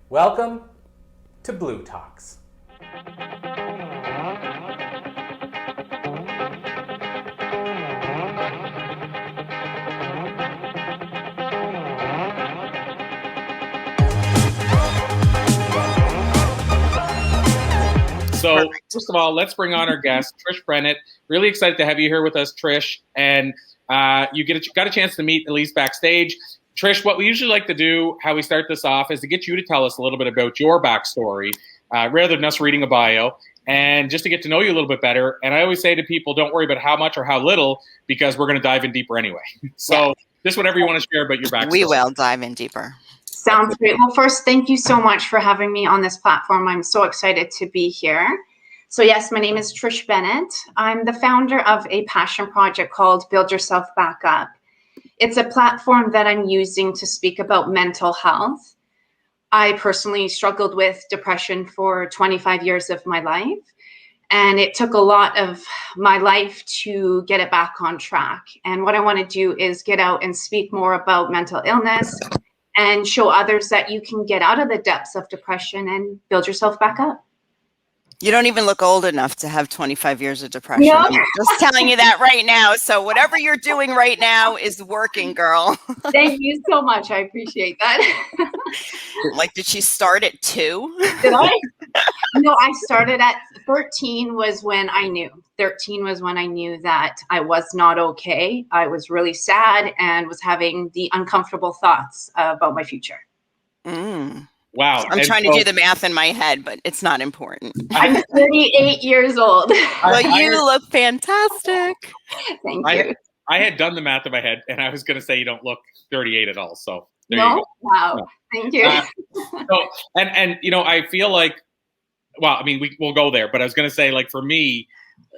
Welcome to bLU Talks. So first of all, let's bring on our guest, Trish Bennett. Really excited to have you here with us, Trish. And you got a chance to meet Elise backstage. Trish, what we usually like to do, how we start this off, is to get you to tell us a little bit about your backstory, rather than us reading a bio, and just to get to know you a little bit better. And I always say to people, don't worry about how much or how little, because we're going to dive in deeper anyway. So just whatever you want to share about your backstory. We will dive in deeper. Sounds great. Well, first, thank you so much for having me on this platform. I'm so excited to be here. So yes, my name is Trish Bennett. I'm the founder of a passion project called Build Yourself Back Up. It's a platform that I'm using to speak about mental health. I personally struggled with depression for 25 years of my life, and it took a lot of my life to get it back on track. And what I want to do is get out and speak more about mental illness and show others that you can get out of the depths of depression and build yourself back up. You don't even look old enough to have 25 years of depression. No. I'm just telling you that right now. So whatever you're doing right now is working, girl. Thank you so much. I appreciate that. Like, did she start at 2? Did I? No, I started at 13 was when I knew. 13 was when I knew that I was not okay. I was really sad and was having the uncomfortable thoughts about my future. Wow. I'm trying to do the math in my head, but it's not important. I'm 38 years old. Well, you look fantastic. Thank you. I had done the math in my head, and I was going to say you don't look 38 at all. So there No? you go. Wow. No. Thank you. So, and you know, I feel like, well, I mean, we'll go there, but I was going to say, like, for me,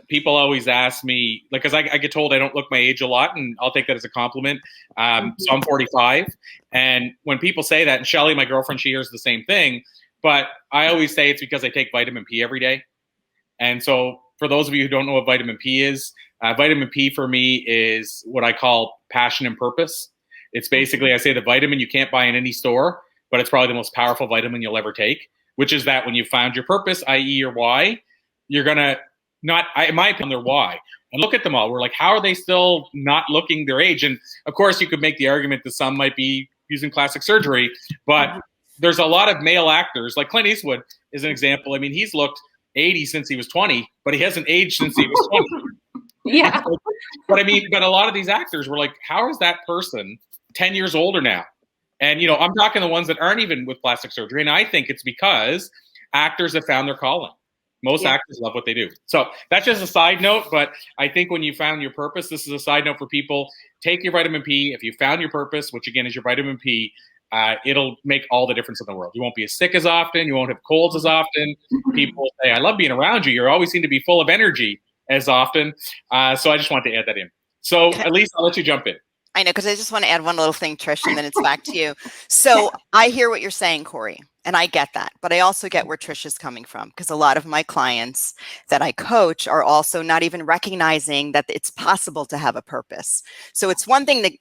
people always ask me, like, because I get told I don't look my age a lot, and I'll take that as a compliment. So I'm 45, and when people say that, and Shelly, my girlfriend, she hears the same thing, but I always say it's because I take vitamin P every day. And so for those of you who don't know what vitamin P is, vitamin P for me is what I call passion and purpose. It's basically, I say, the vitamin you can't buy in any store, but it's probably the most powerful vitamin you'll ever take, which is that when you found your purpose, i.e. your why, you're going to not, in my opinion, their why. And look at them all. We're like, how are they still not looking their age? And of course, you could make the argument that some might be using plastic surgery, but there's a lot of male actors, like Clint Eastwood is an example. I mean, he's looked 80 since he was 20, but he hasn't aged since he was 20. Yeah. But I mean, but a lot of these actors were like, how is that person 10 years older now? And, you know, I'm talking the ones that aren't even with plastic surgery. And I think it's because actors have found their calling. Most actors love what they do. So that's just a side note. But I think when you found your purpose, this is a side note for people. Take your vitamin P. If you found your purpose, which again is your vitamin P, it'll make all the difference in the world. You won't be as sick as often. You won't have colds as often. People say, I love being around you. You always seem to be full of energy as often. So I just wanted to add that in. So at least I'll let you jump in. I know, because I just want to add one little thing, Trish, and then it's back to you. So I hear what you're saying, Corey, and I get that. But I also get where Trish is coming from, because a lot of my clients that I coach are also not even recognizing that it's possible to have a purpose. So it's one thing that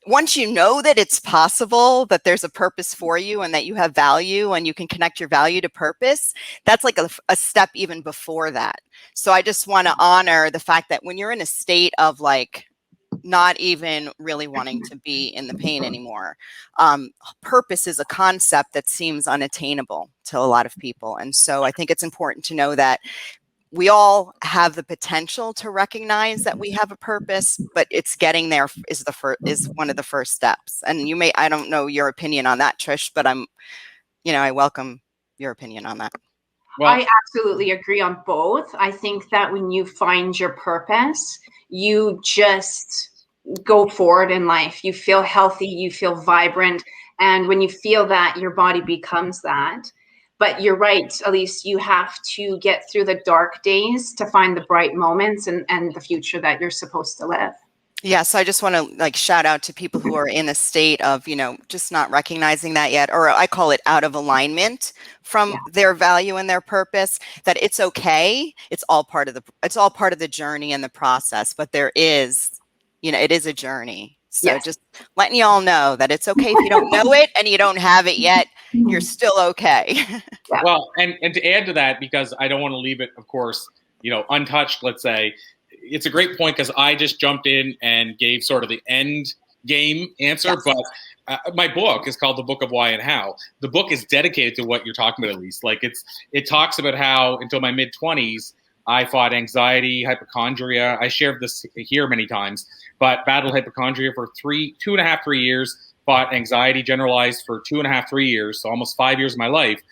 once you know that it's possible, that there's a purpose for you and that you have value and you can connect your value to purpose, that's like a step even before that. So I just want to honor the fact that when you're in a state of like, not even really wanting to be in the pain anymore. Purpose is a concept that seems unattainable to a lot of people. And so I think it's important to know that we all have the potential to recognize that we have a purpose, but it's getting there is one of the first steps. And I don't know your opinion on that, Trish, but I welcome your opinion on that. Well, I absolutely agree on both. I think that when you find your purpose, you just go forward in life. You feel healthy, you feel vibrant. And when you feel that, your body becomes that. But you're right, Elise, you have to get through the dark days to find the bright moments and the future that you're supposed to live. Yeah, so I just want to shout out to people who are in a state of, just not recognizing that yet, or I call it out of alignment from their value and their purpose, that it's okay. It's all part of the journey and the process, but there is, it is a journey. So Yes. just letting you all know that it's okay if you don't know it and you don't have it yet. You're still okay. Yeah. Well, and to add to that, because I don't want to leave it, of course, untouched, let's say, it's a great point because I just jumped in and gave sort of the end game answer. Yes. But my book is called The Book of Why and How. The book is dedicated to what you're talking about, at least. Like it talks about how until my mid-20s, I fought anxiety, hypochondria. I shared this here many times, but battled hypochondria for 2.5, 3 years, fought anxiety generalized for 2.5, 3 years, so almost 5 years of my life.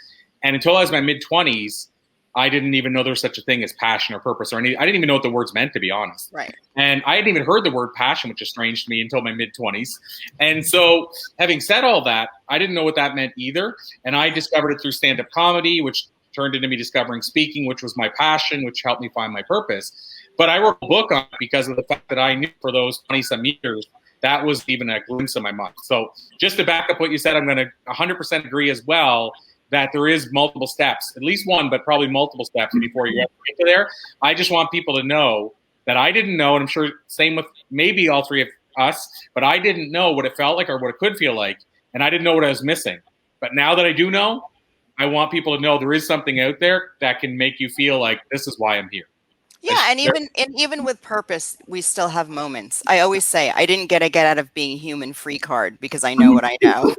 And until I was in my mid-20s, I didn't even know there was such a thing as passion or purpose or anything. I didn't even know what the words meant, to be honest. Right. And I hadn't even heard the word passion, which is strange to me, until my mid-20s. And so having said all that, I didn't know what that meant either. And I discovered it through stand-up comedy, which turned into me discovering speaking, which was my passion, which helped me find my purpose. But I wrote a book on it because of the fact that I knew for those 20-some years, that was even a glimpse of my mind. So just to back up what you said, I'm going to 100% agree as well that there is multiple steps, at least one, but probably multiple steps before you ever get to there. I just want people to know that I didn't know, and I'm sure same with maybe all three of us, but I didn't know what it felt like or what it could feel like, and I didn't know what I was missing. But now that I do know, I want people to know there is something out there that can make you feel like this is why I'm here. Yeah, and even with purpose, we still have moments. I always say I didn't get a get out of being human free card because I know what I know.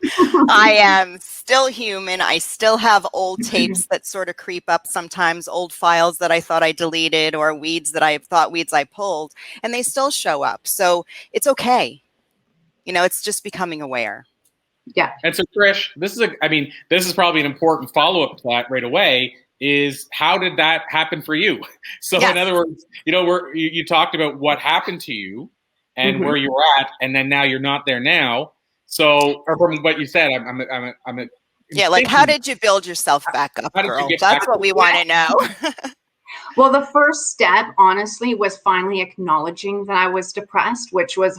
I am still human. I still have old tapes that sort of creep up sometimes, old files that I thought I deleted or weeds I pulled, and they still show up. So it's okay. It's just becoming aware. Yeah. And so, Trish, this is probably an important follow-up to that right away. Is how did that happen for you? So Yes. In other words, you talked about what happened to you and where you were at, and then now you're not there now. So, or from what you said, I'm yeah, like how did you build yourself back up, girl? That's what we want to know. Well, the first step, honestly, was finally acknowledging that I was depressed, which was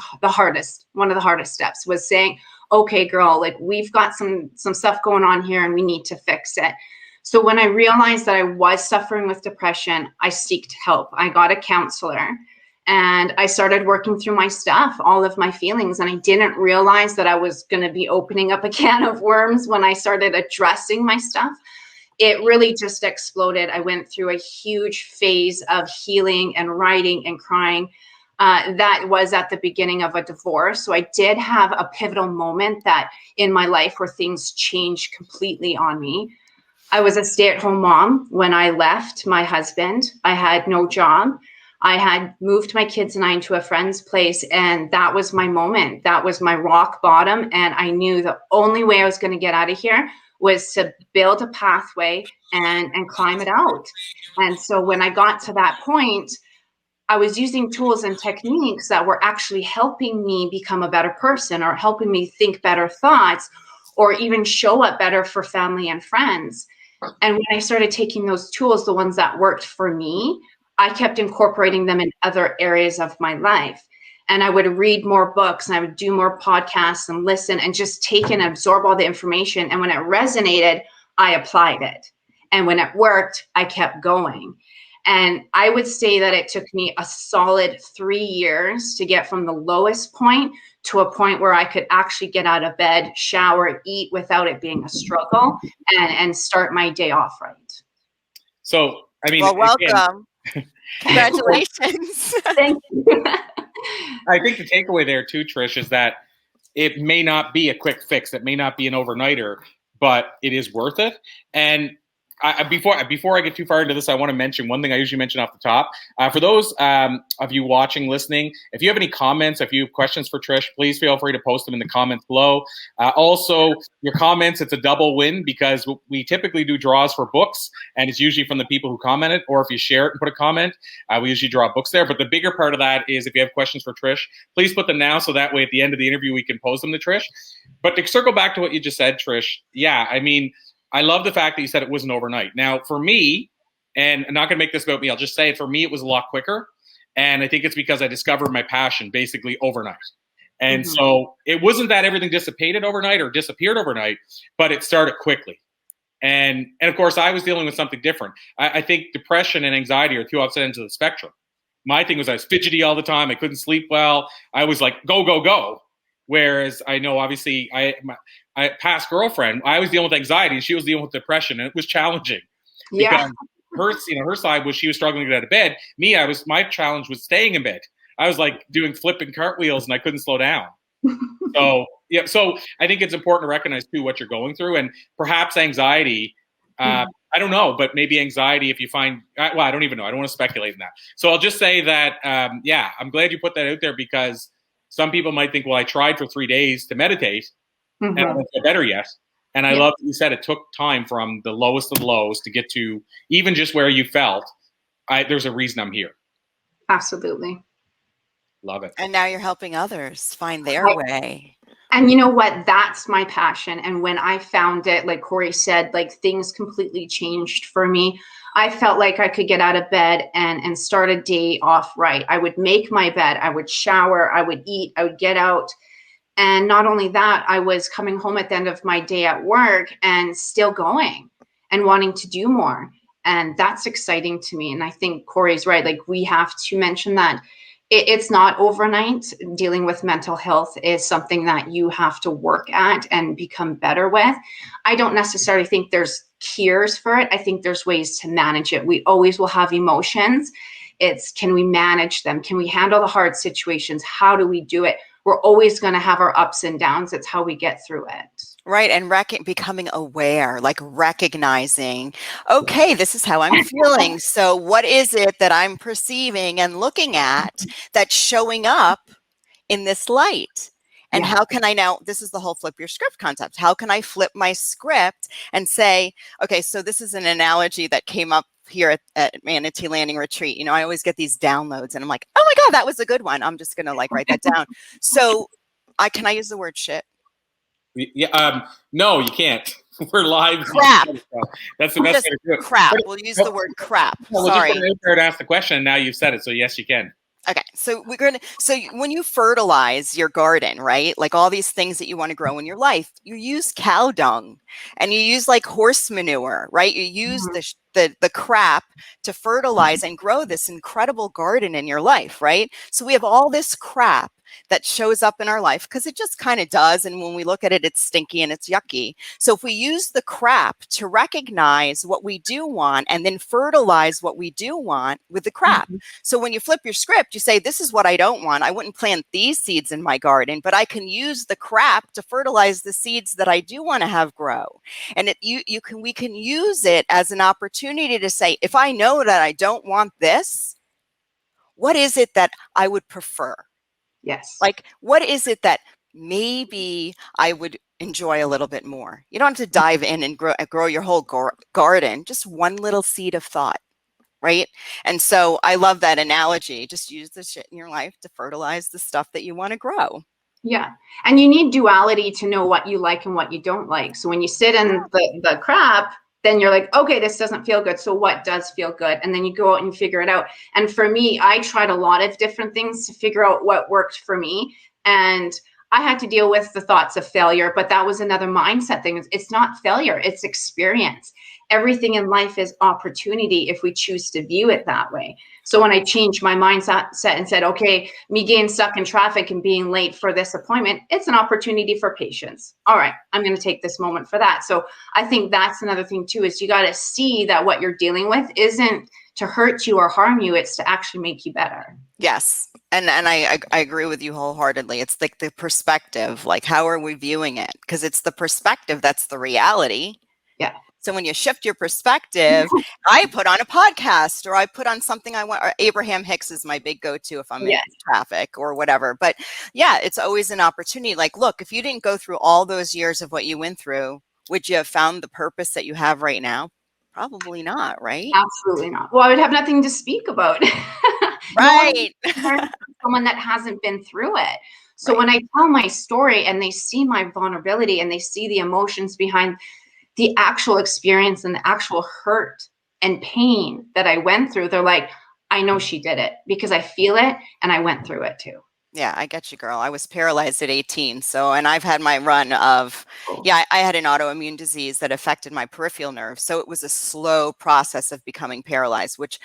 one of the hardest steps, was saying, okay, girl, like we've got some stuff going on here and we need to fix it. So when I realized that I was suffering with depression, I sought help. I got a counselor and I started working through my stuff, all of my feelings. And I didn't realize that I was going to be opening up a can of worms when I started addressing my stuff. It really just exploded. I went through a huge phase of healing and writing and crying. That was at the beginning of a divorce. So I did have a pivotal moment that in my life where things changed completely on me. I was a stay-at-home mom when I left my husband. I had no job. I had moved my kids and I into a friend's place, and that was my moment. That was my rock bottom, and I knew the only way I was going to get out of here was to build a pathway and climb it out. And so when I got to that point, I was using tools and techniques that were actually helping me become a better person or helping me think better thoughts or even show up better for family and friends. And when I started taking those tools, the ones that worked for me, I kept incorporating them in other areas of my life. And I would read more books and I would do more podcasts and listen and just take and absorb all the information. And when it resonated, I applied it. And when it worked, I kept going. And I would say that it took me a solid 3 years to get from the lowest point to a point where I could actually get out of bed, shower, eat without it being a struggle and start my day off right. So, well, welcome. Congratulations. Thank you. I think the takeaway there too, Trish, is that it may not be a quick fix. It may not be an overnighter, but it is worth it. And before I get too far into this, I want to mention one thing I usually mention off the top. For those of you watching, listening, if you have any comments, if you have questions for Trish, please feel free to post them in the comments below. Also, your comments, it's a double win because we typically do draws for books, and it's usually from the people who commented, or if you share it and put a comment, we usually draw books there. But the bigger part of that is if you have questions for Trish, please put them now so that way at the end of the interview we can pose them to Trish. But to circle back to what you just said, Trish, yeah, I mean, I love the fact that you said it wasn't overnight. Now, for me, and I'm not going to make this about me, I'll just say it, for me, it was a lot quicker. And I think it's because I discovered my passion basically overnight. And so it wasn't that everything dissipated overnight or disappeared overnight, but it started quickly. And of course, I was dealing with something different. I think depression and anxiety are two opposite ends of the spectrum. My thing was I was fidgety all the time. I couldn't sleep well. I was like, go, go, go. Whereas I know, obviously, my past girlfriend, I was dealing with anxiety and she was dealing with depression, and it was challenging Yeah. because her side was she was struggling to get out of bed. My challenge was staying in bed. I was like doing flipping cartwheels and I couldn't slow down. So yeah, so I think it's important to recognize too what you're going through, and perhaps anxiety. I don't know, but maybe anxiety. If you find, well, I don't even know. I don't want to speculate in that. So I'll just say that, yeah, I'm glad you put that out there, because some people might think, well, I tried for 3 days to meditate and I don't feel better yet. And I love that you said it took time from the lowest of lows to get to even just where you felt. There's a reason I'm here. Absolutely. Love it. And now you're helping others find their way. And you know what? That's my passion. And when I found it, like Corey said, like things completely changed for me. I felt like I could get out of bed and start a day off right. I would make my bed, I would shower, I would eat, I would get out. And not only that, I was coming home at the end of my day at work and still going and wanting to do more. And that's exciting to me. And I think Corey's right. Like, we have to mention that it's not overnight. Dealing with mental health is something that you have to work at and become better with. I don't necessarily think there's cures for it. I think there's ways to manage it. We always will have emotions. It's, can we manage them? Can we handle the hard situations? How do we do it? We're always going to have our ups and downs. It's how we get through it. Right. And becoming aware, like recognizing, okay, this is how I'm feeling. So what is it that I'm perceiving and looking at that's showing up in this light? And how can I now, this is the whole flip your script concept. How can I flip my script and say, okay, so this is an analogy that came up here at Manatee Landing Retreat. You know, I always get these downloads and I'm like, oh my God, that was a good one. I'm just going to like write that down. So can I use the word shit? Yeah. No, you can't. We're live. Crap. That's the best way to do it. Crap. We'll use the word crap. Sorry. Just put to ask the question, and now you've said it, so yes, you can. Okay, so when you fertilize your garden, right? Like all these things that you want to grow in your life, you use cow dung and you use like horse manure, right? You use the crap to fertilize and grow this incredible garden in your life, right? So we have all this crap that shows up in our life because it just kind of does. And when we look at it, it's stinky and it's yucky. So if we use the crap to recognize what we do want and then fertilize what we do want with the crap. So when you flip your script, you say, this is what I don't want. I wouldn't plant these seeds in my garden, but I can use the crap to fertilize the seeds that I do want to have grow. And we can use it as an opportunity to say, if I know that I don't want this, what is it that I would prefer? Yes. Like, what is it that maybe I would enjoy a little bit more? You don't have to dive in and grow your whole garden, just one little seed of thought, right? And so I love that analogy. Just use the shit in your life to fertilize the stuff that you want to grow. Yeah. And you need duality to know what you like and what you don't like. So when you sit in the crap, then you're like, okay, this doesn't feel good. So what does feel good? And then you go out and you figure it out. And for me, I tried a lot of different things to figure out what worked for me. And I had to deal with the thoughts of failure, but that was another mindset thing. It's not failure, it's experience. Everything in life is opportunity if we choose to view it that way. So when I changed my mindset and said, okay, me getting stuck in traffic and being late for this appointment, it's an opportunity for patience. All right, I'm going to take this moment for that. So I think that's another thing too, is you got to see that what you're dealing with isn't to hurt you or harm you. It's to actually make you better. Yes. And I agree with you wholeheartedly. It's like the perspective, like how are we viewing it? Because it's the perspective that's the reality. Yeah. So when you shift your perspective, I put on a podcast or I put on something I want, or Abraham Hicks is my big go-to if I'm in traffic or whatever. But yeah, it's always an opportunity. Like, look, if you didn't go through all those years of what you went through, would you have found the purpose that you have right now? Probably not, right? Absolutely not. Well, I would have nothing to speak about. Right. Someone that hasn't been through it. So when I tell my story and they see my vulnerability and they see the emotions behind the actual experience and the actual hurt and pain that I went through, they're like, I know she did it because I feel it and I went through it too. Yeah, I get you, girl. I was paralyzed at 18. So, and I've had my run of, I had an autoimmune disease that affected my peripheral nerve. So it was a slow process of becoming paralyzed, which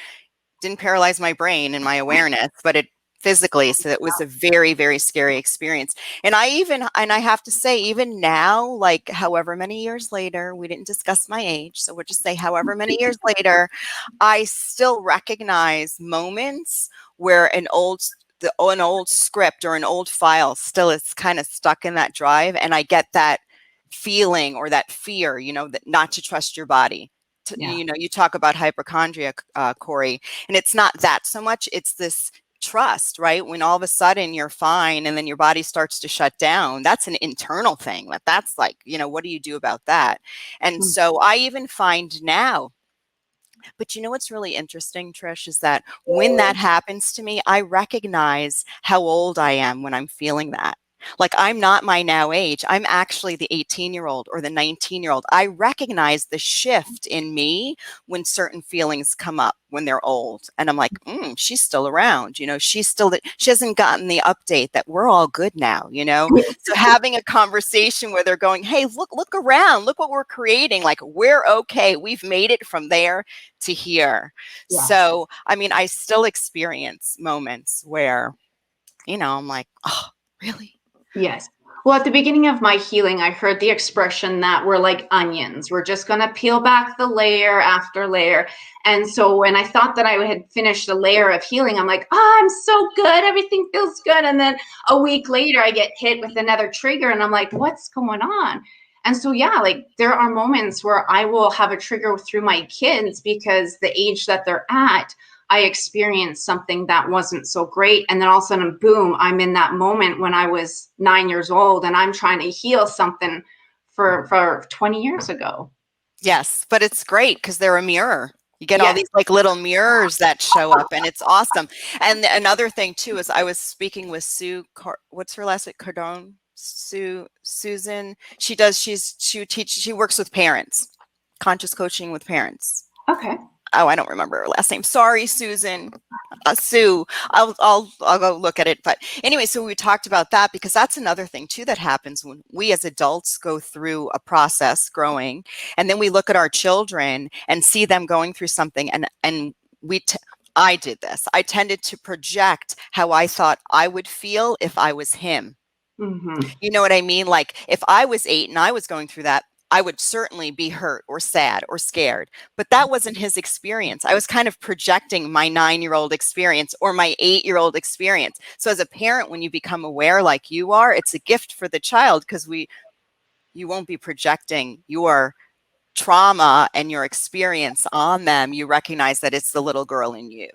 didn't paralyze my brain and my awareness, but it physically. So it was a very, very scary experience. And I have to say, even now, like however many years later, we didn't discuss my age, so we'll just say however many years later, I still recognize moments where an old script or an old file still is kind of stuck in that drive, and I get that feeling or that fear, that not to trust your body. You talk about hypochondria, Corey, and it's not that so much. It's this trust, right? When all of a sudden you're fine and then your body starts to shut down, that's an internal thing. That's like, what do you do about that? And so I even find now, but what's really interesting, Trish, is that when that happens to me, I recognize how old I am when I'm feeling that. Like, I'm not my now age. I'm actually the 18-year-old or the 19-year-old. I recognize the shift in me when certain feelings come up when they're old. And I'm like, she's still around. She hasn't gotten the update that we're all good now, So having a conversation where they're going, hey, look around, look what we're creating. Like, we're okay. We've made it from there to here. Yeah. So, I mean, I still experience moments where, I'm like, oh, really? Yes. Well, at the beginning of my healing, I heard the expression that we're like onions. We're just going to peel back the layer after layer. And so when I thought that I had finished a layer of healing, I'm like, I'm so good. Everything feels good. And then a week later, I get hit with another trigger and I'm like, what's going on? And so, yeah, like there are moments where I will have a trigger through my kids because the age that they're at, I experienced something that wasn't so great. And then all of a sudden, boom, I'm in that moment when I was 9 years old and I'm trying to heal something for 20 years ago. Yes, but it's great because they're a mirror. You get all these like little mirrors that show up and it's awesome. And another thing too, is I was speaking with Sue, what's her last name? Cardone? Susan. She works with parents, conscious coaching with parents. Okay. Oh, I don't remember her last name. Sorry, Susan. Sue. I'll go look at it. But anyway, so we talked about that because that's another thing too that happens when we as adults go through a process growing, and then we look at our children and see them going through something, and I did this. I tended to project how I thought I would feel if I was him. Mm-hmm. You know what I mean? Like if I was 8 and I was going through that, I would certainly be hurt or sad or scared, but that wasn't his experience. I was kind of projecting my 9-year-old experience or my 8-year-old experience. So as a parent, when you become aware like you are, it's a gift for the child because you won't be projecting your trauma and your experience on them. You recognize that it's the little girl in you.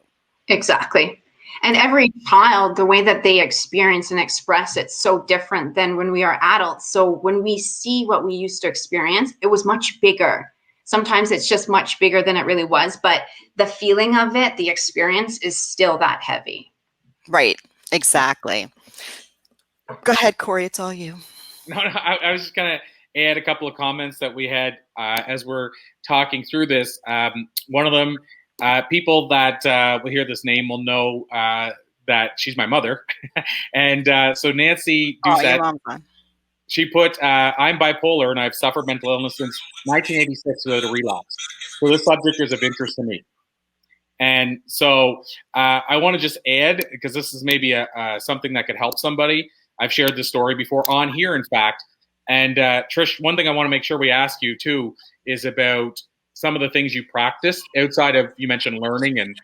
Exactly. And every child, the way that they experience and express it's so different than when we are adults. So when we see what we used to experience, it was much bigger. Sometimes it's just much bigger than it really was, but the feeling of it, the experience is still that heavy. Right. Exactly. Go ahead, Corey. It's all you. No, I was just going to add a couple of comments that we had as we're talking through this. One of them, people that will hear this name will know that she's my mother. And so Nancy Doucette, she put, I'm bipolar and I've suffered mental illness since 1986 without a relapse. So this subject is of interest to me. And so I want to just add, because this is maybe something that could help somebody. I've shared this story before on here, in fact. And Trish, one thing I want to make sure we ask you too is about some of the things you practiced outside of, you mentioned learning and,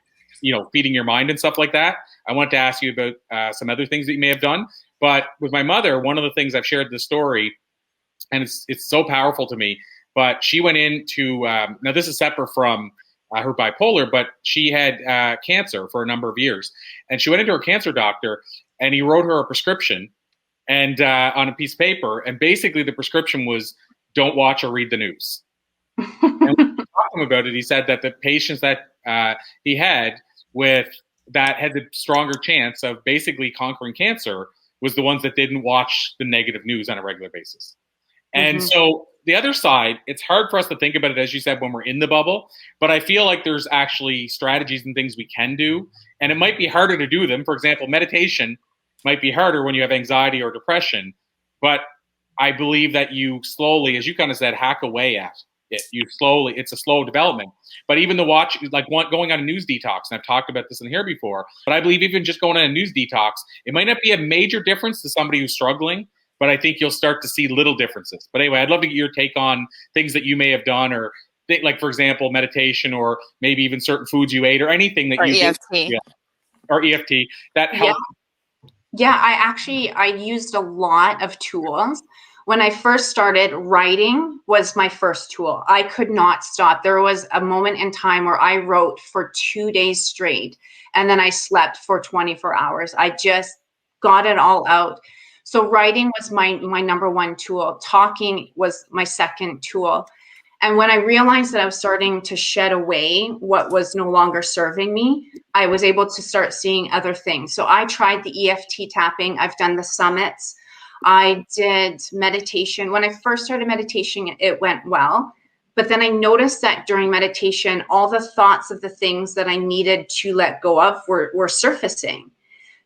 feeding your mind and stuff like that. I want to ask you about some other things that you may have done. But with my mother, one of the things I've shared this story, and it's so powerful to me, but she went into, now this is separate from her bipolar, but she had cancer for a number of years. And she went into her cancer doctor and he wrote her a prescription and on a piece of paper. And basically the prescription was, don't watch or read the news. And when we talked to him about it, he said that the patients that he had had the stronger chance of basically conquering cancer was the ones that didn't watch the negative news on a regular basis. And so the other side, it's hard for us to think about it, as you said, when we're in the bubble, but I feel like there's actually strategies and things we can do, and it might be harder to do them. For example, meditation might be harder when you have anxiety or depression, but I believe that you slowly, as you kind of said, hack away at it. It's a slow development. But even going on a news detox, and I've talked about this in here before, but I believe even just going on a news detox, it might not be a major difference to somebody who's struggling, but I think you'll start to see little differences. But anyway, I'd love to get your take on things that you may have done, or like, for example, meditation, or maybe even certain foods you ate, or anything that Or you EFT. did. Yeah. Or EFT that helped. Yeah, I used a lot of tools. When I first started, writing was my first tool. I could not stop. There was a moment in time where I wrote for 2 days straight, and then I slept for 24 hours. I just got it all out. So writing was my number one tool. Talking was my second tool. And when I realized that I was starting to shed away what was no longer serving me, I was able to start seeing other things. So I tried the EFT tapping. I've done the summits. I did meditation. When I first started meditation, it went well. But then I noticed that during meditation, all the thoughts of the things that I needed to let go of were surfacing.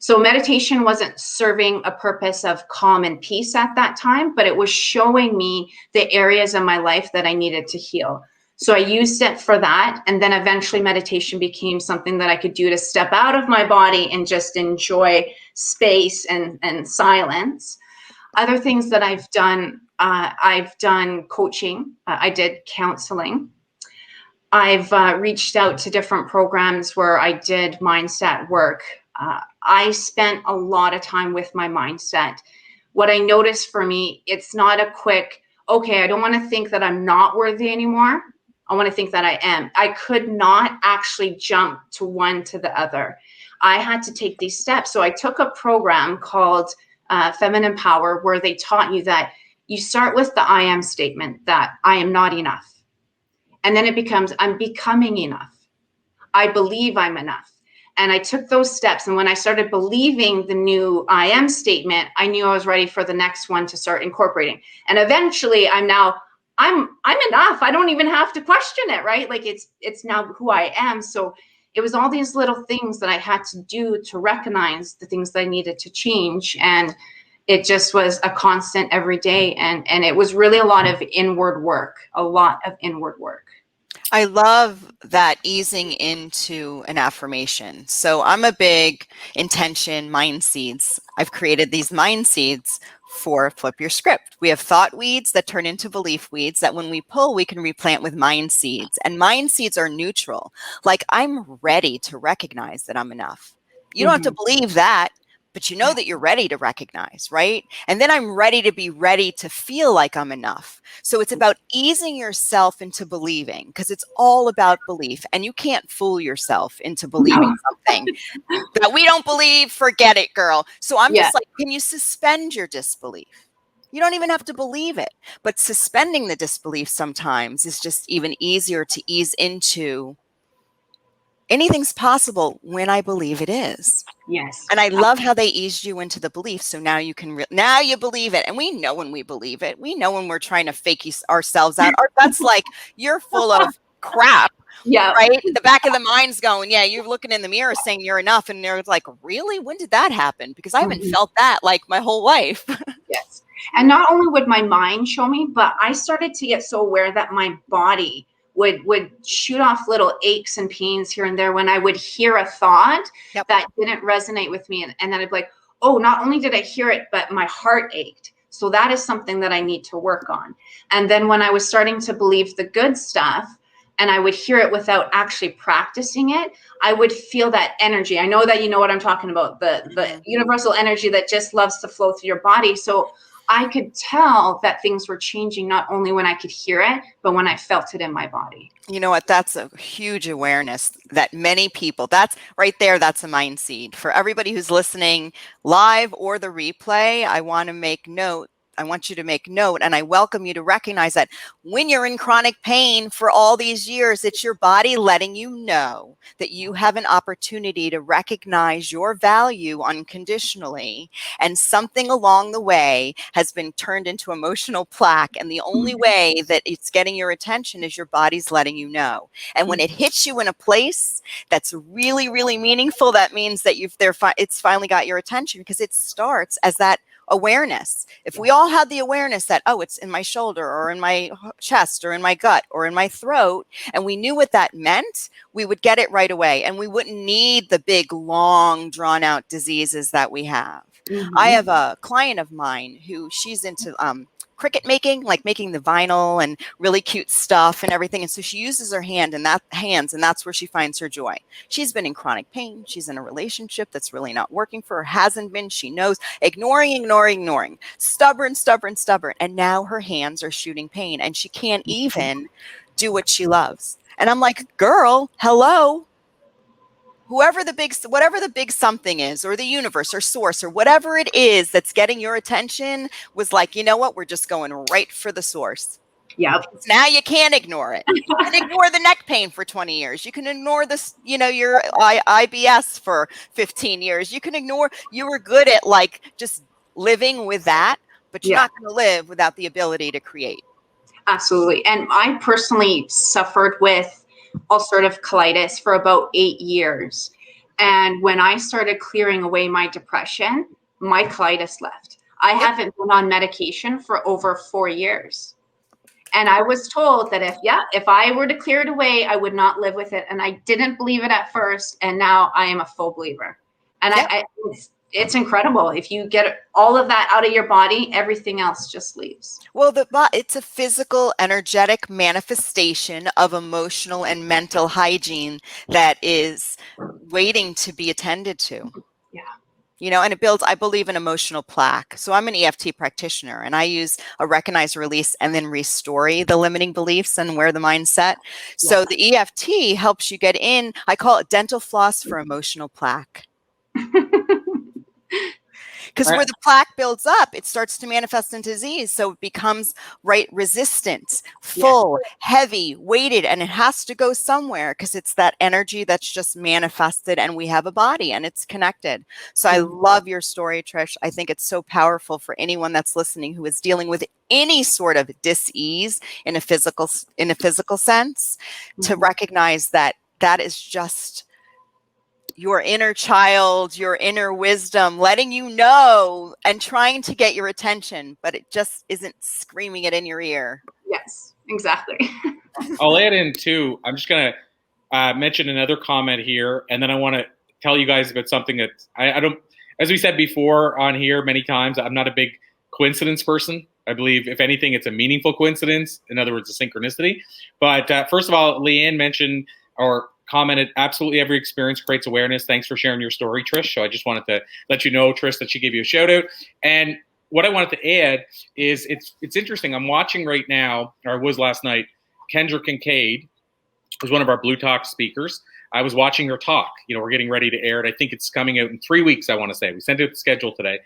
So meditation wasn't serving a purpose of calm and peace at that time, but it was showing me the areas of my life that I needed to heal. So I used it for that. And then eventually meditation became something that I could do to step out of my body and just enjoy space and silence. Other things that I've done coaching. I did counseling. I've reached out to different programs where I did mindset work. I spent a lot of time with my mindset. What I noticed for me, it's not a quick, okay, I don't want to think that I'm not worthy anymore. I want to think that I am. I could not actually jump to one to the other. I had to take these steps. So I took a program called Feminine Power, where they taught you that you start with the I am statement, that I am not enough. And then it becomes, I'm becoming enough. I believe I'm enough. And I took those steps. And when I started believing the new I am statement, I knew I was ready for the next one to start incorporating. And eventually I'm enough. I don't even have to question it, right? Like it's now who I am. So it was all these little things that I had to do to recognize the things that I needed to change. And it just was a constant every day. And it was really a lot of inward work. I love that easing into an affirmation. So I'm a big intention mind seeds. I've created these mind seeds for Flip Your Script. We have thought weeds that turn into belief weeds that when we pull, we can replant with mind seeds. And mind seeds are neutral. Like, I'm ready to recognize that I'm enough. You don't have to believe that, but you know that you're ready to recognize, right? And then I'm ready to be ready to feel like I'm enough. So it's about easing yourself into believing, because it's all about belief. And you can't fool yourself into believing something that we don't believe. Forget it, girl. So I'm just like, can you suspend your disbelief? You don't even have to believe it. But suspending the disbelief sometimes is just even easier to ease into. Anything's possible when I believe it is. Yes. And I love how they eased you into the belief. So now you can, now you believe it. And we know when we believe it. We know when we're trying to fake ourselves out. Our gut's like, you're full of crap. Yeah. Right? The back of the mind's going, yeah, you're looking in the mirror saying you're enough. And they're like, really? When did that happen? Because I haven't felt that like my whole life. Yes. And not only would my mind show me, but I started to get so aware that my body would shoot off little aches and pains here and there when I would hear a thought that didn't resonate with me. And then I'd be like, oh, not only did I hear it, but my heart ached. So that is something that I need to work on. And then when I was starting to believe the good stuff, and I would hear it without actually practicing it, I would feel that energy. I know that you know what I'm talking about, the universal energy that just loves to flow through your body. So I could tell that things were changing, not only when I could hear it, but when I felt it in my body. You know what? That's a huge awareness that many people, that's right there. That's a mind seed for everybody who's listening live or the replay. I want you to make note, and I welcome you to recognize that when you're in chronic pain for all these years, it's your body letting you know that you have an opportunity to recognize your value unconditionally, and something along the way has been turned into emotional plaque, and the only way that it's getting your attention is your body's letting you know. And when it hits you in a place that's really, really meaningful, that means that it's finally got your attention, because it starts as that awareness. If we all had the awareness that, oh, it's in my shoulder or in my chest or in my gut or in my throat, and we knew what that meant, we would get it right away. And we wouldn't need the big, long, drawn out diseases that we have. I have a client of mine who she's into cricket making, like making the vinyl and really cute stuff and everything. And so she uses her hands, and that's where she finds her joy. She's been in chronic pain. She's in a relationship that's really not working for her, hasn't been, she knows, ignoring, stubborn. And now her hands are shooting pain and she can't even do what she loves. And I'm like, girl, hello. Whatever the big something is, or the universe or source or whatever it is that's getting your attention was like, you know what? We're just going right for the source. Yeah. Now you can't ignore it. You can ignore the neck pain for 20 years. You can ignore this, your IBS for 15 years. You can ignore, you were good at like just living with that, but you're not going to live without the ability to create. Absolutely. And I personally suffered with ulcerative colitis for about 8 years. And when I started clearing away my depression, my colitis left. I haven't been on medication for over 4 years. And I was told that if I were to clear it away, I would not live with it. And I didn't believe it at first. And now I am a full believer. And it's incredible. If you get all of that out of your body, everything else just leaves. Well, it's a physical, energetic manifestation of emotional and mental hygiene that is waiting to be attended to. Yeah. And it builds, I believe, an emotional plaque. So I'm an EFT practitioner, and I use a recognize, release, and then restore the limiting beliefs and where the mindset. So the EFT helps you get in, I call it dental floss for emotional plaque. Because where the plaque builds up, it starts to manifest into disease. So it becomes resistant, full, heavy, weighted, and it has to go somewhere because it's that energy that's just manifested, and we have a body and it's connected. So I love your story, Trish. I think it's so powerful for anyone that's listening who is dealing with any sort of dis-ease in a physical sense, to recognize that is just your inner child, your inner wisdom, letting you know and trying to get your attention, but it just isn't screaming it in your ear. Yes, exactly. I'll add in too. I'm just going to mention another comment here, and then I want to tell you guys about something that I don't, as we said before on here many times, I'm not a big coincidence person. I believe, if anything, it's a meaningful coincidence. In other words, a synchronicity. But first of all, Leanne mentioned or commented, absolutely every experience creates awareness. Thanks for sharing your story, Trish. So I just wanted to let you know, Trish, that she gave you a shout out. And what I wanted to add is it's interesting. I'm watching right now, or I was last night, Kendra Kincaid was one of our Blue Talk speakers. I was watching her talk. We're getting ready to air it. I think it's coming out in 3 weeks, I want to say. We sent out the schedule today.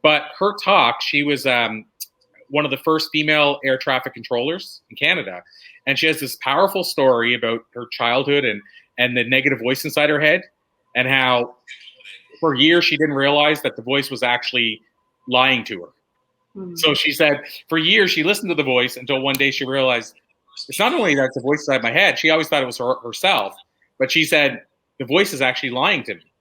But her talk, she was one of the first female air traffic controllers in Canada. And she has this powerful story about her childhood and the negative voice inside her head, and how for years she didn't realize that the voice was actually lying to her. So she said for years she listened to the voice until one day she realized it's not only that the voice inside my head, she always thought it was herself, but she said the voice is actually lying to me.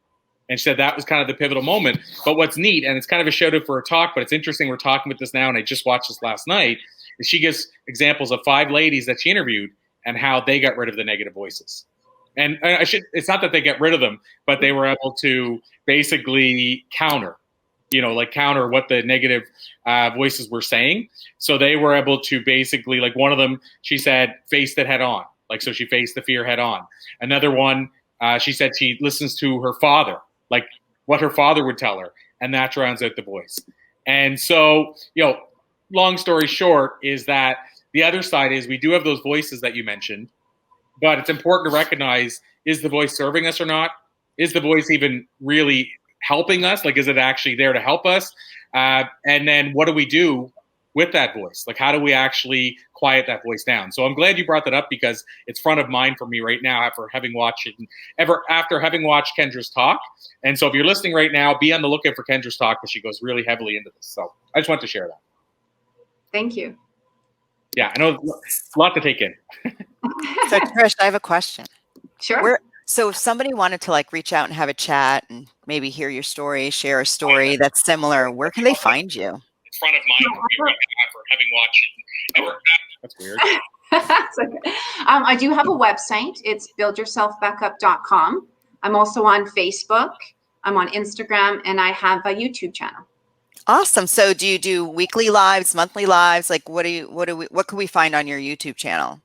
And she said that was kind of the pivotal moment. But what's neat, and it's kind of a shout out for her talk, but it's interesting we're talking about this now, and I just watched this last night, is she gives examples of 5 ladies that she interviewed and how they got rid of the negative voices. And it's not that they get rid of them, but they were able to basically counter what the negative voices were saying. So they were able to basically, like one of them, she said, faced it head on. Like, so she faced the fear head on. Another one, she said she listens to her father, like what her father would tell her, and that drowns out the voice. And so, long story short is that the other side is we do have those voices that you mentioned, but it's important to recognize, is the voice serving us or not? Is the voice even really helping us? Like, is it actually there to help us? And then what do we do with that voice? Like, how do we actually quiet that voice down? So I'm glad you brought that up, because it's front of mind for me right now after having watched Kendra's talk. And so if you're listening right now, be on the lookout for Kendra's talk, because she goes really heavily into this. So I just want to share that. Thank you. Yeah, I know it's a lot to take in. So Trish, I have a question. Sure. So if somebody wanted to reach out and have a chat and maybe hear your story, share a story that's similar, where can they find you? In front of mine for having watched it. That's weird. That's okay. I do have a website. It's bildyourselfbackup.com. I'm also on Facebook. I'm on Instagram, and I have a YouTube channel. Awesome. So do you do weekly lives, monthly lives? Like what can we find on your YouTube channel?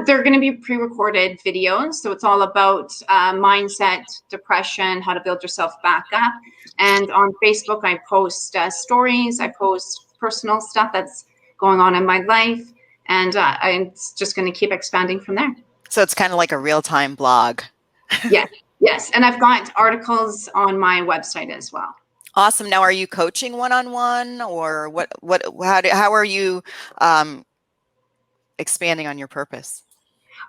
They're going to be pre-recorded videos. So it's all about mindset, depression, how to build yourself back up. And on Facebook, I post stories. I post personal stuff that's going on in my life. And I'm just going to keep expanding from there. So it's kind of like a real-time blog. Yes. And I've got articles on my website as well. Awesome. Now, are you coaching one-on-one, or how are you expanding on your purpose?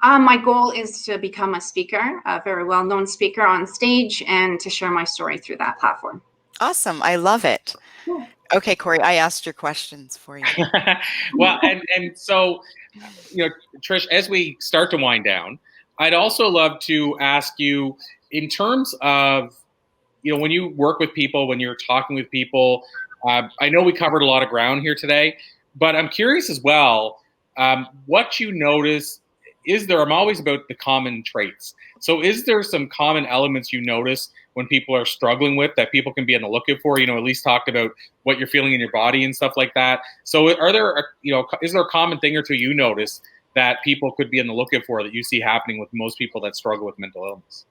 My goal is to become a speaker, a very well-known speaker on stage, and to share my story through that platform. Awesome. I love it. Yeah. Okay, Corey, I asked your questions for you. Well, and so, Trish, as we start to wind down, I'd also love to ask you, in terms of, when you work with people, when you're talking with people, I know we covered a lot of ground here today, but I'm curious as well, what you notice. I'm always about the common traits. So is there some common elements you notice when people are struggling with that people can be on the lookout for? At least talked about what you're feeling in your body and stuff like that. So is there a common thing or two you notice that people could be on the lookout for that you see happening with most people that struggle with mental illness?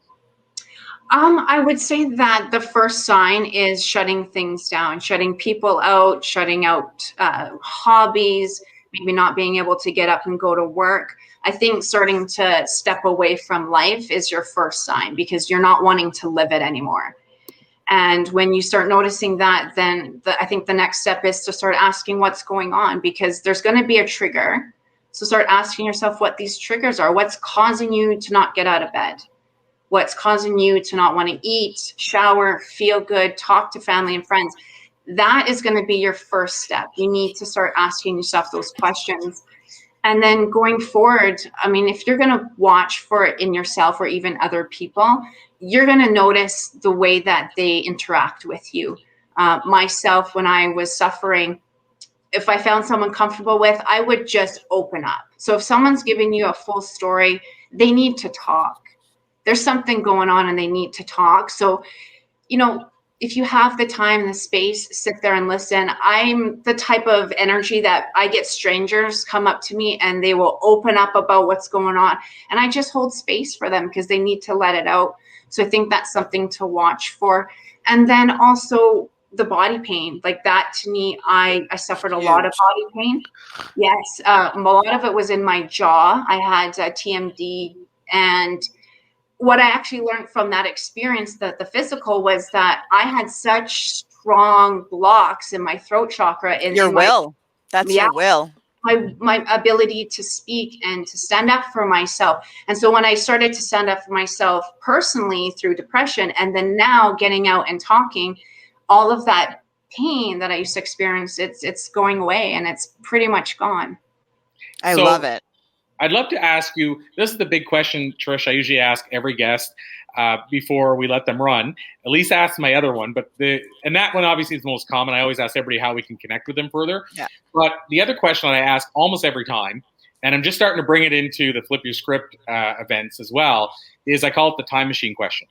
I would say that the first sign is shutting things down, shutting people out, shutting out hobbies, maybe not being able to get up and go to work. I think starting to step away from life is your first sign, because you're not wanting to live it anymore. And when you start noticing that, then I think the next step is to start asking what's going on, because there's going to be a trigger. So start asking yourself what these triggers are. What's causing you to not get out of bed? What's causing you to not want to eat, shower, feel good, talk to family and friends? That is going to be your first step. You need to start asking yourself those questions. And then going forward, if you're going to watch for it in yourself or even other people, you're going to notice the way that they interact with you. Myself, when I was suffering, if I found someone comfortable with, I would just open up. So if someone's giving you a full story, they need to talk. There's something going on and they need to talk. So, if you have the time and the space, sit there and listen. I'm the type of energy that I get strangers come up to me and they will open up about what's going on. And I just hold space for them because they need to let it out. So I think that's something to watch for. And then also the body pain, like that to me, I suffered a lot of body pain. Yes. A lot of it was in my jaw. I had TMD, and what I actually learned from that experience, the physical, was that I had such strong blocks in my throat chakra. And your will. That's your will. My ability to speak and to stand up for myself. And so when I started to stand up for myself personally through depression, and then now getting out and talking, all of that pain that I used to experience, it's going away, and it's pretty much gone. I love it. I'd love to ask you, this is the big question, Trish, I usually ask every guest before we let them run. At least ask my other one, and that one obviously is the most common. I always ask everybody how we can connect with them further. Yeah. But the other question that I ask almost every time, and I'm just starting to bring it into the Flip Your Script events as well, is I call it the time machine question.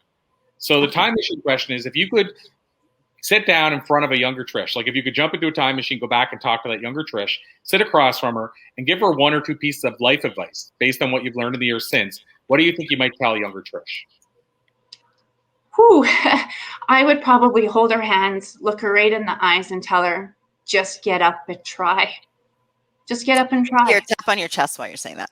So the time machine question is, if you could sit down in front of a younger Trish, like if you could jump into a time machine, go back and talk to that younger Trish, sit across from her and give her one or two pieces of life advice based on what you've learned in the years since, what do you think you might tell younger Trish? I would probably hold her hands, look her right in the eyes and tell her, just get up and try. Just get up and try. Here, tap on your chest while you're saying that.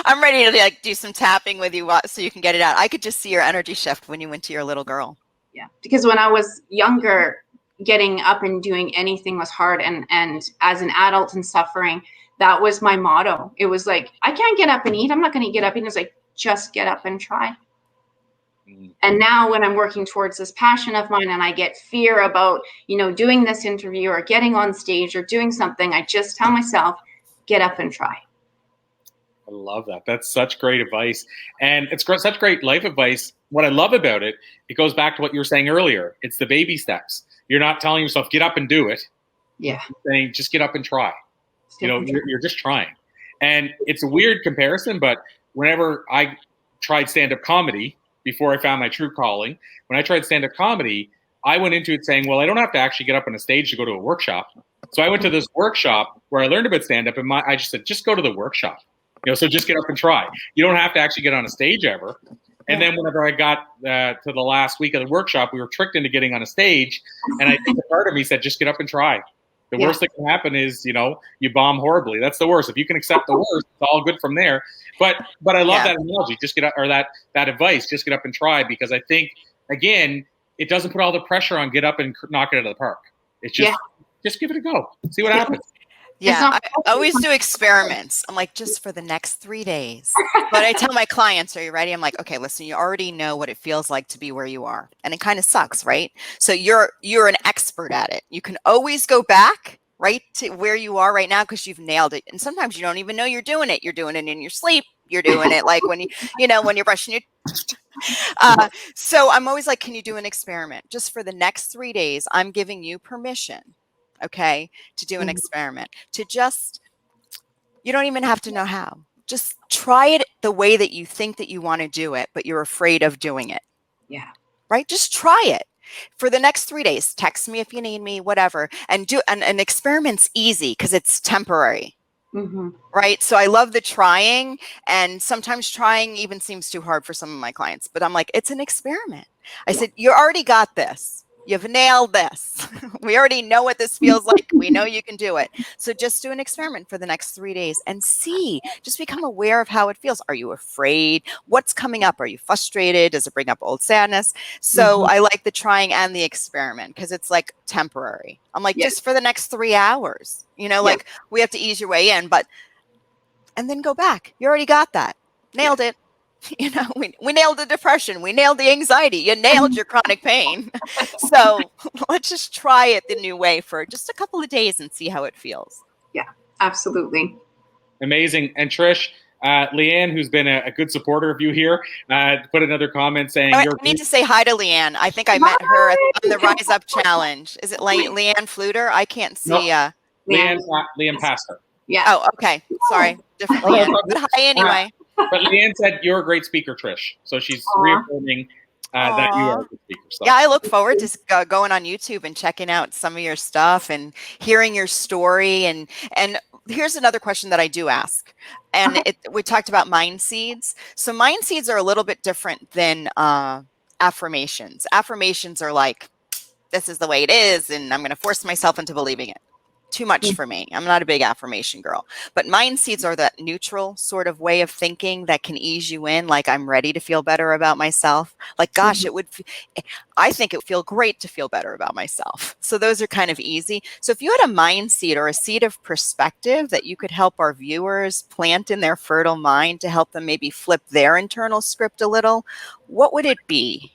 I'm ready to do some tapping with you so you can get it out. I could just see your energy shift when you went to your little girl. Yeah, because when I was younger, getting up and doing anything was hard. And as an adult and suffering, that was my motto. It was like, I can't get up and eat. I'm not going to get up and eat. It's like, just get up and try. And now when I'm working towards this passion of mine and I get fear about, doing this interview or getting on stage or doing something, I just tell myself, get up and try. I love that. That's such great advice. And it's such great life advice. What I love about it, it goes back to what you were saying earlier. It's the baby steps. You're not telling yourself, get up and do it. Yeah. You're saying, just get up and try. You're just trying. And it's a weird comparison, but whenever I tried stand-up comedy, before I found my true calling, when I tried stand-up comedy, I went into it saying, well, I don't have to actually get up on a stage to go to a workshop. So I went to this workshop where I learned about stand-up, and I just said, just go to the workshop. So just get up and try. You don't have to actually get on a stage ever. And then whenever I got to the last week of the workshop, we were tricked into getting on a stage. And I think a part of me said, just get up and try. The worst that can happen is, you bomb horribly. That's the worst. If you can accept the worst, it's all good from there. But I love that analogy. Just get up, or that advice. Just get up and try, because I think, again, it doesn't put all the pressure on get up and knock it out of the park. It's just give it a go. See what happens. Yeah, I always do experiments. I'm like, just for the next 3 days. But I tell my clients, are you ready? I'm like, okay, listen, you already know what it feels like to be where you are. And it kind of sucks, right? So you're an expert at it. You can always go back right to where you are right now because you've nailed it. And sometimes you don't even know you're doing it. You're doing it in your sleep. You're doing it like when when you're brushing your so I'm always like, can you do an experiment? Just for the next 3 days, I'm giving you permission, okay, to do an experiment, to you don't even have to know how. Just try it the way that you think that you want to do it, but you're afraid of doing it. Yeah. Right? Just try it. For the next 3 days, text me if you need me, whatever. And do an experiment's easy because it's temporary. Right. So I love the trying, and sometimes trying even seems too hard for some of my clients, but I'm like, it's an experiment. I said, you already got this. You've nailed this. We already know what this feels like. We know you can do it. So just do an experiment for the next 3 days and see, just become aware of how it feels. Are you afraid? What's coming up? Are you frustrated? Does it bring up old sadness? So I like the trying and the experiment because it's like temporary. I'm like, just for the next 3 hours, like we have to ease your way in, and then go back. You already got that. Nailed it. We nailed the depression. We nailed the anxiety. You nailed your chronic pain. So let's just try it the new way for just a couple of days and see how it feels. Yeah, absolutely. Amazing. And Trish, Leanne, who's been a good supporter of you here, put another comment saying, I need to say hi to Leanne. I think I met her on the Rise Up Challenge. Is it Leanne Fluter? I can't see. Leanne Pastor. Yeah. Oh, okay. Sorry. Different Leanne. But hi anyway. But Leanne said you're a great speaker, Trish. So she's reaffirming that you are a good speaker. So. Yeah, I look forward to going on YouTube and checking out some of your stuff and hearing your story. And here's another question that I do ask. And we talked about mind seeds. So mind seeds are a little bit different than affirmations. Affirmations are like, this is the way it is, and I'm going to force myself into believing it. Too much for me. I'm not a big affirmation girl. But mind seeds are that neutral sort of way of thinking that can ease you in, like I'm ready to feel better about myself. Like, gosh, I think it would feel great to feel better about myself. So those are kind of easy. So if you had a mind seed or a seed of perspective that you could help our viewers plant in their fertile mind to help them maybe flip their internal script a little, what would it be?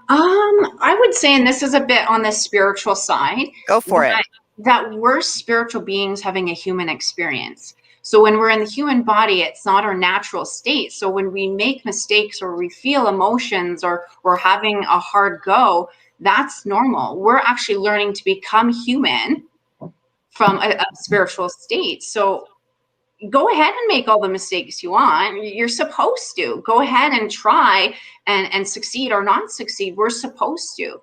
I would say, and this is a bit on the spiritual side. Go for it. That we're spiritual beings having a human experience. So when we're in the human body, it's not our natural state. So when we make mistakes or we feel emotions or we're having a hard go, that's normal. We're actually learning to become human from a spiritual state. So go ahead and make all the mistakes you want. You're supposed to. Go ahead and try and succeed or not succeed. We're supposed to.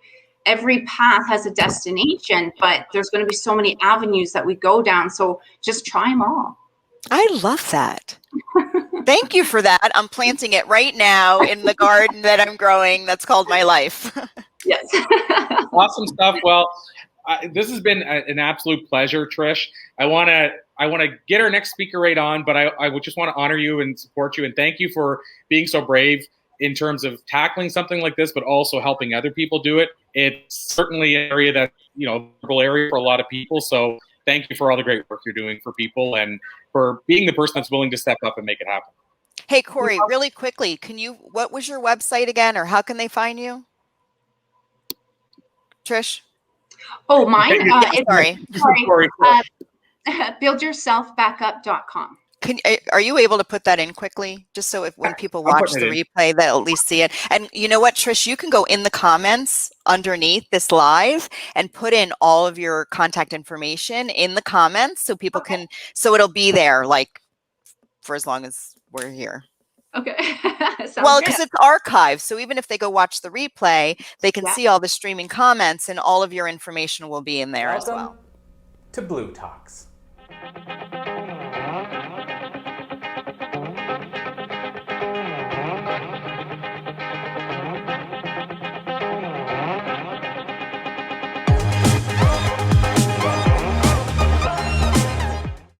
Every path has a destination, but there's going to be so many avenues that we go down. So just try them all. I love that. Thank you for that. I'm planting it right now in the garden that I'm growing. That's called my life. Yes. Awesome stuff. Well, this has been an absolute pleasure, Trish. I want to get our next speaker right on, but I would just want to honor you and support you and thank you for being so brave in terms of tackling something like this, but also helping other people do it. It's certainly an area that, a vulnerable area for a lot of people. So thank you for all the great work you're doing for people and for being the person that's willing to step up and make it happen. Hey, Corey, really quickly, what was your website again, or how can they find you? Trish? Oh, mine? Sorry. BuildYourselfBackUp.com. Are you able to put that in quickly, just so if when people I'm watch putting the it replay, they'll at least see it? And you know what, Trish, you can go in the comments underneath this live and put in all of your contact information in the comments, so people can, so it'll be there like for as long as we're here. Okay. Sounds Well, good. because it's archived, so even if they go watch the replay, they can Yeah. see all the streaming comments, and all of your information will be in there as well. Welcome to bLU Talks.